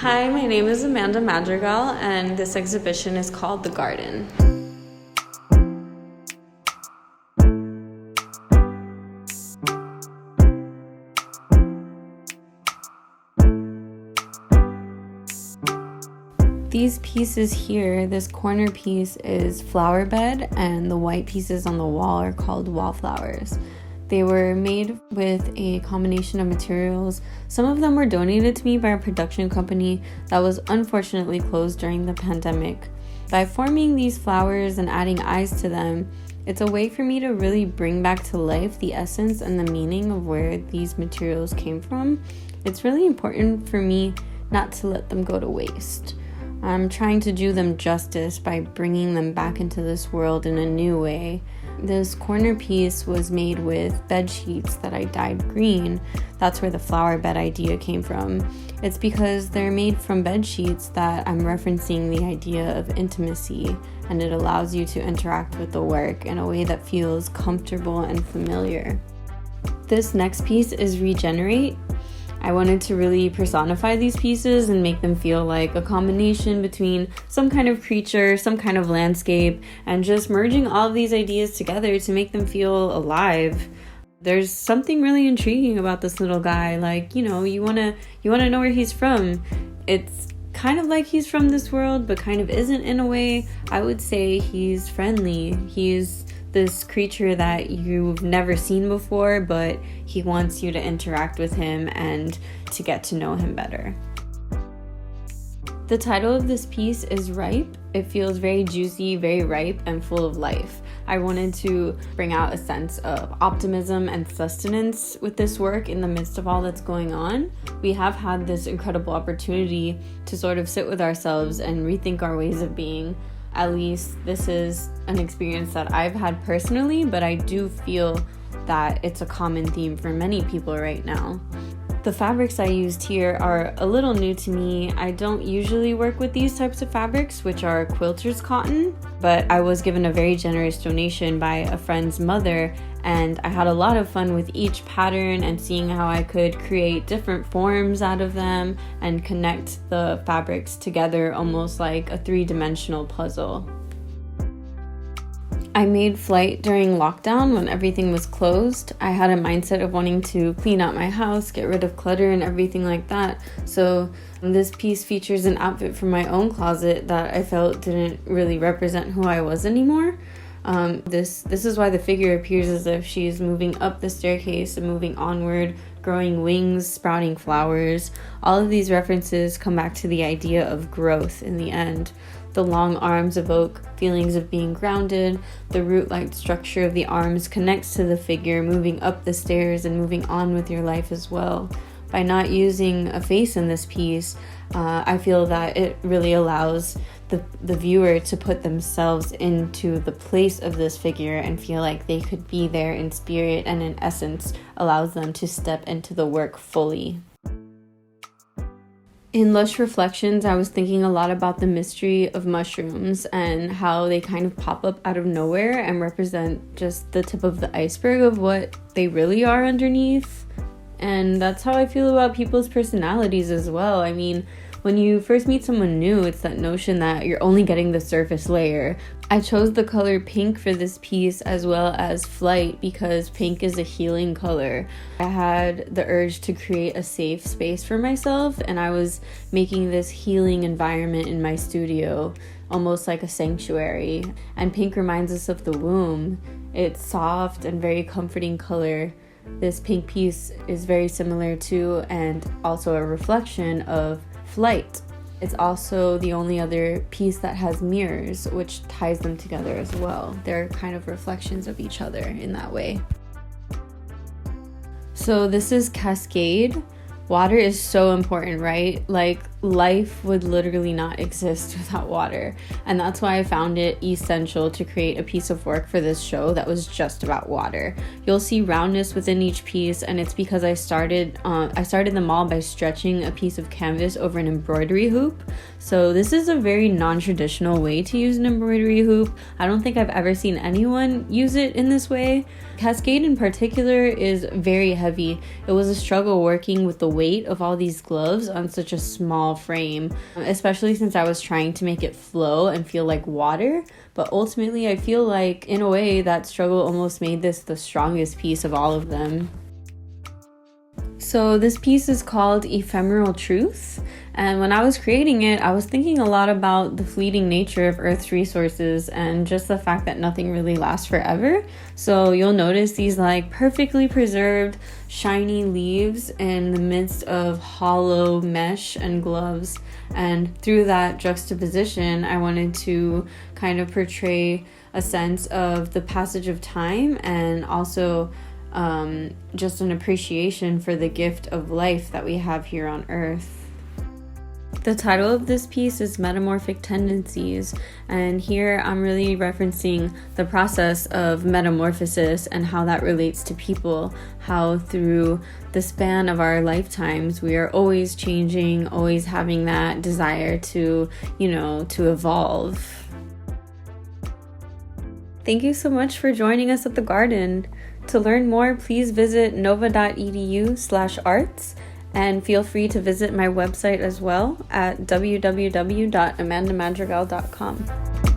Hi, my name is Amanda Madrigal, and this exhibition is called The Garden. These pieces here, this corner piece is flower bed, and the white pieces on the wall are called wallflowers. They were made with a combination of materials. Some of them were donated to me by a production company that was unfortunately closed during the pandemic. By forming these flowers and adding eyes to them, it's a way for me to really bring back to life the essence and the meaning of where these materials came from. It's really important for me not to let them go to waste. I'm trying to do them justice by bringing them back into this world in a new way. This corner piece was made with bed sheets that I dyed green. That's where the flower bed idea came from. It's because they're made from bed sheets that I'm referencing the idea of intimacy, and it allows you to interact with the work in a way that feels comfortable and familiar. This next piece is Regenerate. I wanted to really personify these pieces and make them feel like a combination between some kind of creature, some kind of landscape, and just merging all of these ideas together to make them feel alive. There's something really intriguing about this little guy. You wanna know where he's from. It's kind of like he's from this world, but kind of isn't in a way. I would say he's friendly. He's this creature that you've never seen before, but he wants you to interact with him and to get to know him better. The title of this piece is Ripe. It feels very juicy, very ripe, and full of life. I wanted to bring out a sense of optimism and sustenance with this work in the midst of all that's going on. We have had this incredible opportunity to sort of sit with ourselves and rethink our ways of being. At least this is an experience that I've had personally, but I do feel that it's a common theme for many people right now. The fabrics I used here are a little new to me. I don't usually work with these types of fabrics, which are quilter's cotton, but I was given a very generous donation by a friend's mother, and I had a lot of fun with each pattern and seeing how I could create different forms out of them and connect the fabrics together almost like a three-dimensional puzzle. I made Flight during lockdown when everything was closed. I had a mindset of wanting to clean out my house, get rid of clutter and everything like that. So this piece features an outfit from my own closet that I felt didn't really represent who I was anymore. This is why the figure appears as if she's moving up the staircase and moving onward, growing wings, sprouting flowers. All of these references come back to the idea of growth in the end. The long arms evoke feelings of being grounded. The root-like structure of the arms connects to the figure moving up the stairs and moving on with your life as well. By not using a face in this piece, I feel that it really allows the viewer to put themselves into the place of this figure and feel like they could be there in spirit, and in essence allows them to step into the work fully. In Lush Reflections, I was thinking a lot about the mystery of mushrooms and how they kind of pop up out of nowhere and represent just the tip of the iceberg of what they really are underneath. And that's how I feel about people's personalities as well. I mean, when you first meet someone new, it's that notion that you're only getting the surface layer. I chose the color pink for this piece as well as Flight because pink is a healing color. I had the urge to create a safe space for myself, and I was making this healing environment in my studio, almost like a sanctuary. And pink reminds us of the womb. It's soft and very comforting color. This pink piece is very similar to and also a reflection of Flight. It's also the only other piece that has mirrors, which ties them together as well. They're kind of reflections of each other in that way. So this is Cascade. Water is so important, right? Like, life would literally not exist without water. And that's why I found it essential to create a piece of work for this show that was just about water. You'll see roundness within each piece, and it's because I started them all by stretching a piece of canvas over an embroidery hoop. So this is a very non-traditional way to use an embroidery hoop. I don't think I've ever seen anyone use it in this way. Cascade in particular is very heavy. It was a struggle working with the weight of all these gloves on such a small small frame, especially since I was trying to make it flow and feel like water. But ultimately, I feel like in a way that struggle almost made this the strongest piece of all of them. So this piece is called Ephemeral Truth, and when I was creating it, I was thinking a lot about the fleeting nature of Earth's resources and just the fact that nothing really lasts forever. So you'll notice these like perfectly preserved, shiny leaves in the midst of hollow mesh and gloves. And through that juxtaposition, I wanted to kind of portray a sense of the passage of time and also just an appreciation for the gift of life that we have here on Earth. The title of this piece is Metamorphic Tendencies, and here I'm really referencing the process of metamorphosis and how that relates to people, how through the span of our lifetimes we are always changing, always having that desire to evolve. Thank you so much for joining us at the garden. To learn more, please visit nova.edu/arts and feel free to visit my website as well at www.amandamadrigal.com.